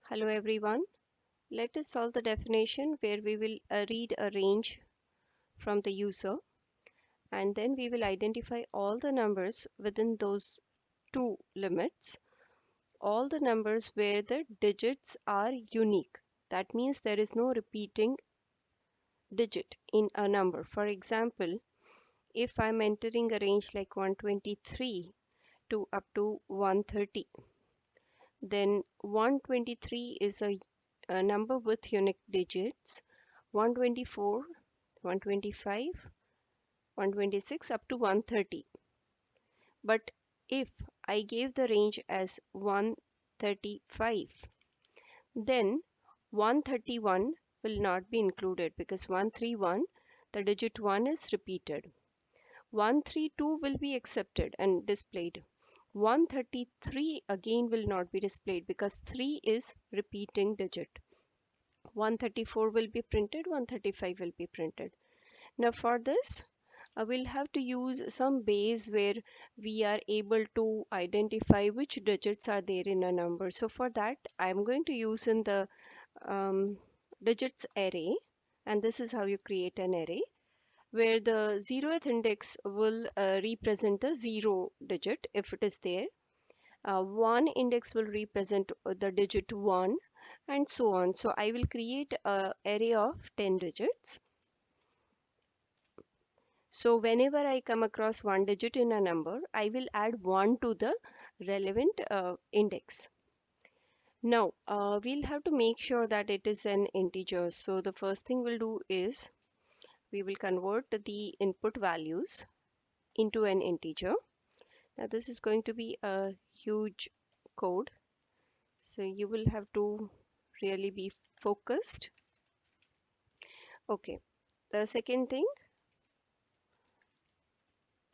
Hello everyone. Let us solve the definition where we will read a range from the user and then we will identify all the numbers within those two limits, all the numbers where the digits are unique. That means there is no repeating digit in a number. For example, if I'm entering a range like 123 to up to 130, then 123 is a number with unique digits 124, 125, 126 up to 130. But if I gave the range as 135, then 131 will not be included because 131, the digit 1 is repeated. 132 will be accepted and displayed. 133 again will not be displayed because 3 is repeating digit. 134 will be printed, 135 will be printed. Now for this, we'll have to use some base where we are able to identify which digits are there in a number. So for that, I'm going to use in the um, digits array, and this is how you create an array where the 0th index will represent the 0 digit if it is there. One index will represent the digit 1 and so on. So I will create a array of 10 digits. So whenever I come across one digit in a number, I will add 1 to the relevant index. Now, we'll have to make sure that it is an integer. So the first thing we'll do is we will convert the input values into an integer. Now this is going to be a huge code. So you will have to really be focused. Okay, the second thing,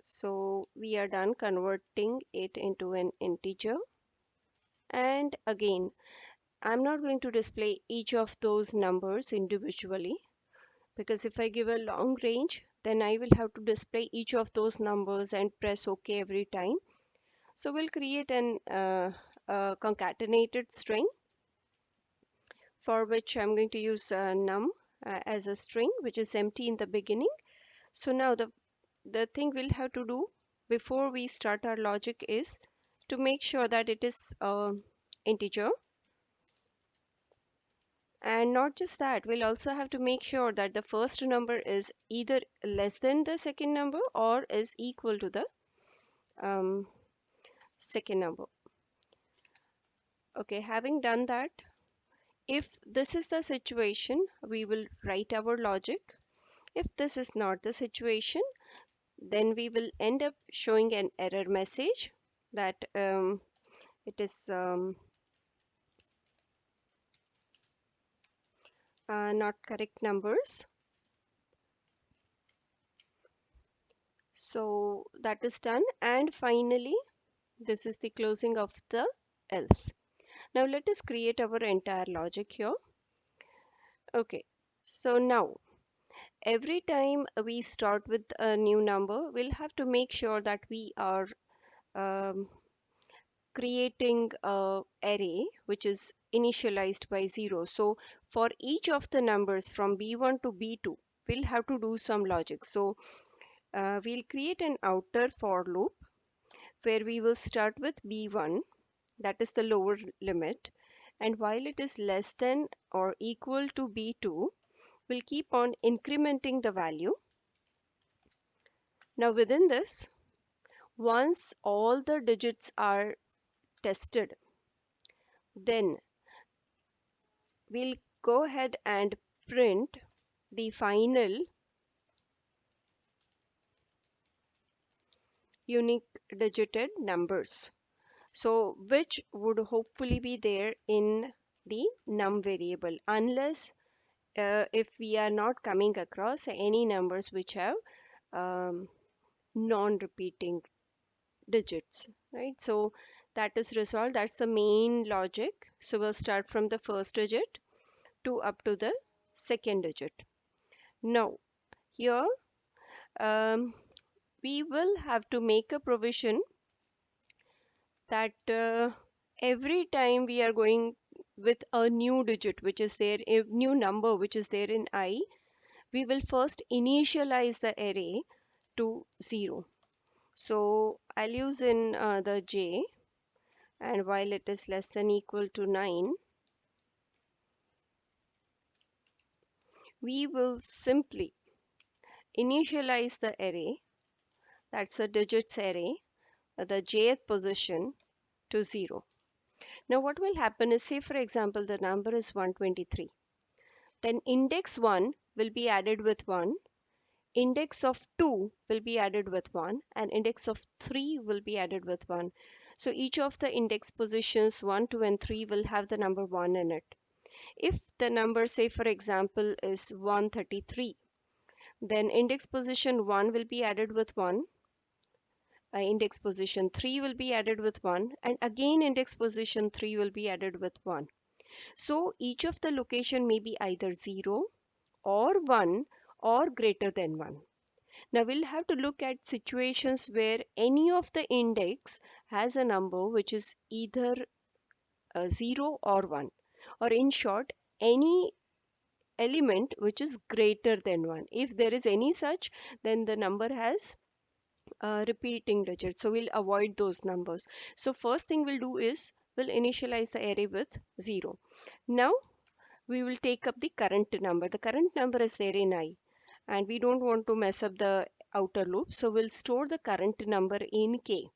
so we are done converting it into an integer. And again, I'm not going to display each of those numbers individually because if I give a long range, then I will have to display each of those numbers and press OK every time. So we'll create a concatenated string for which I'm going to use num as a string, which is empty in the beginning. So now the thing we'll have to do before we start our logic is to make sure that it is integer. And not just that, we'll also have to make sure that the first number is either less than the second number or is equal to the um, second number. Okay, having done that, if this is the situation, we will write our logic. If this is not the situation, then we will end up showing an error message that it is not correct numbers. So that is done. And finally, this is the closing of the else. Now let us create our entire logic here. Okay, so now every time we start with a new number, we'll have to make sure that we are um, creating a array which is initialized by 0. So for each of the numbers from B1 to B2, we'll have to do some logic. So we'll create an outer for loop where we will start with B1, that is the lower limit, and while it is less than or equal to B2, we'll keep on incrementing the value. Now within this, once all the digits are tested, then we'll go ahead and print the final unique digited numbers. So which would hopefully be there in the num variable, unless if we are not coming across any numbers which have um, non-repeating digits, right? So that is resolved. That's the main logic. So we'll start from the first digit to up to the second digit. Now here um, we will have to make a provision that every time we are going with a new digit which is there, a new number which is there in I, we will first initialize the array to 0. So I'll use in the j, and while it is less than equal to 9, we will simply initialize the array, that's a digits array, at the jth position to 0. Now what will happen is, say for example the number is 123, then index 1 will be added with 1, index of 2 will be added with 1, and index of 3 will be added with 1. So each of the index positions 1, 2 and 3 will have the number 1 in it. If the number, say for example, is 133, then index position 1 will be added with 1, index position 3 will be added with 1, and again index position 3 will be added with 1. So each of the location may be either 0 or 1 or greater than 1. Now we'll have to look at situations where any of the index has a number which is either 0 or 1, or in short, any element which is greater than 1. If there is any such, then the number has repeating digits. So we'll avoid those numbers. So first thing we'll do is we'll initialize the array with 0. Now we will take up the current number. The current number is there in I, and we don't want to mess up the outer loop. So we'll store the current number in k.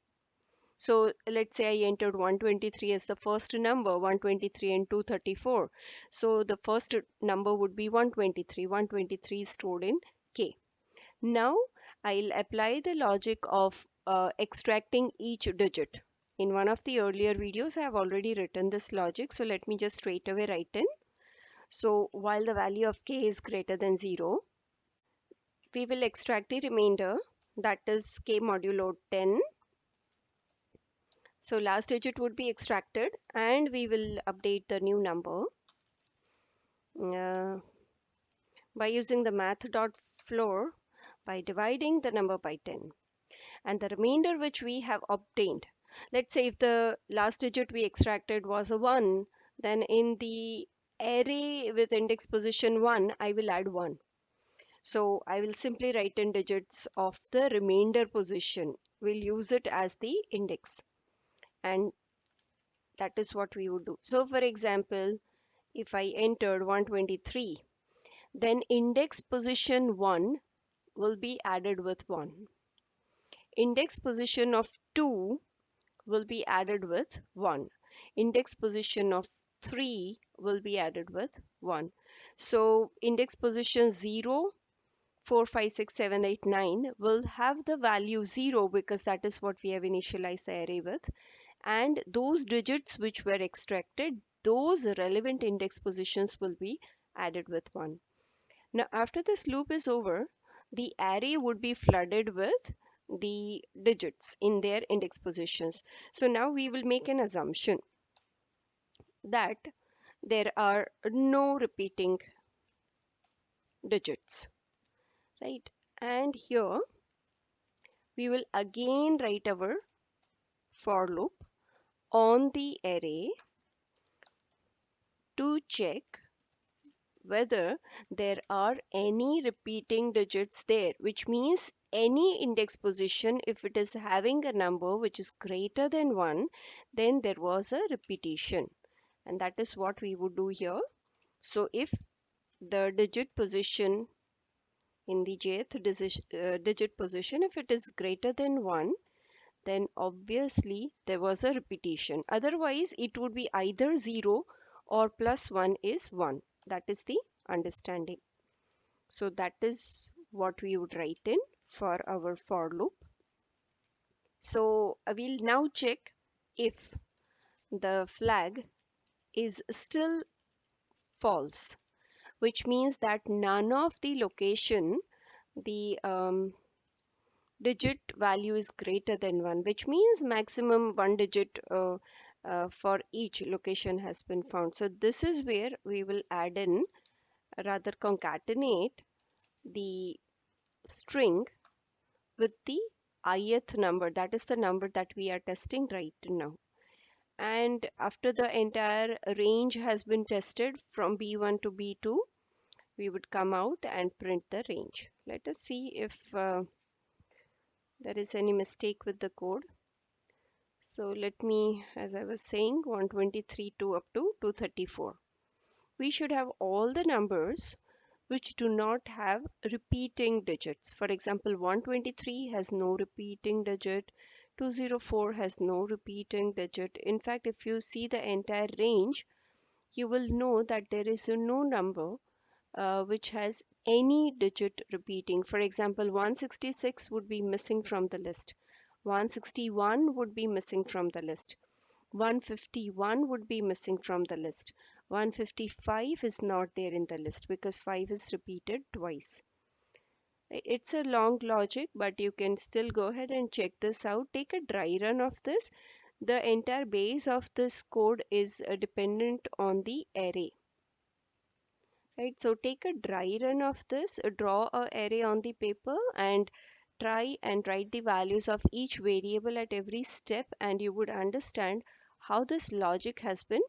So let's say I entered 123 as the first number, 123 and 234. So the first number would be 123. 123 is stored in k. Now I'll apply the logic of extracting each digit. In one of the earlier videos, I have already written this logic. So let me just straight away write in. So while the value of k is greater than 0, we will extract the remainder, that is k modulo 10. So last digit would be extracted, and we will update the new number uh, by using the math.floor by dividing the number by 10. And the remainder which we have obtained, let's say if the last digit we extracted was a 1, then in the array with index position 1, I will add 1. So I will simply write in digits of the remainder position. We'll use it as the index, and that is what we would do. So for example, if I entered 123, then index position 1 will be added with 1. Index position of 2 will be added with 1. Index position of 3 will be added with 1. So index position 0, 4, 5, 6, 7, 8, 9 will have the value 0 because that is what we have initialized the array with. And those digits which were extracted, those relevant index positions will be added with 1. Now after this loop is over, the array would be flooded with the digits in their index positions. So now we will make an assumption that there are no repeating digits, right? And here we will again write our for loop on the array to check whether there are any repeating digits there, which means any index position, if it is having a number which is greater than 1, then there was a repetition. And that is what we would do here. So if the digit position in the jth digit position, if it is greater than 1, then obviously there was a repetition. Otherwise, it would be either 0 or plus 1 is 1. That is the understanding. So that is what we would write in for our for loop. So we'll now check if the flag is still false, which means that none of the location, the digit value is greater than 1, which means maximum one digit for each location has been found. So this is where we will add in, rather concatenate the string with the ith number, that is the number that we are testing right now. And after the entire range has been tested from B1 to B2, we would come out and print the range. Let us see if there is any mistake with the code. So let me, as I was saying, 123 to up to 234. We should have all the numbers which do not have repeating digits. For example, 123 has no repeating digit, 204 has no repeating digit. In fact, if you see the entire range, you will know that there is no number which has any digit repeating. For example, 166 would be missing from the list. 161 would be missing from the list. 151 would be missing from the list. 155 is not there in the list because 5 is repeated twice. It's a long logic, but you can still go ahead and check this out. Take a dry run of this. The entire base of this code is dependent on the array. Right, so take a dry run of this, draw a array on the paper and try and write the values of each variable at every step, and you would understand how this logic has been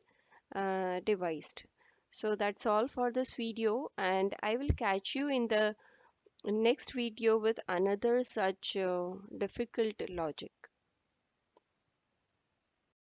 devised. So that's all for this video, and I will catch you in the next video with another such difficult logic.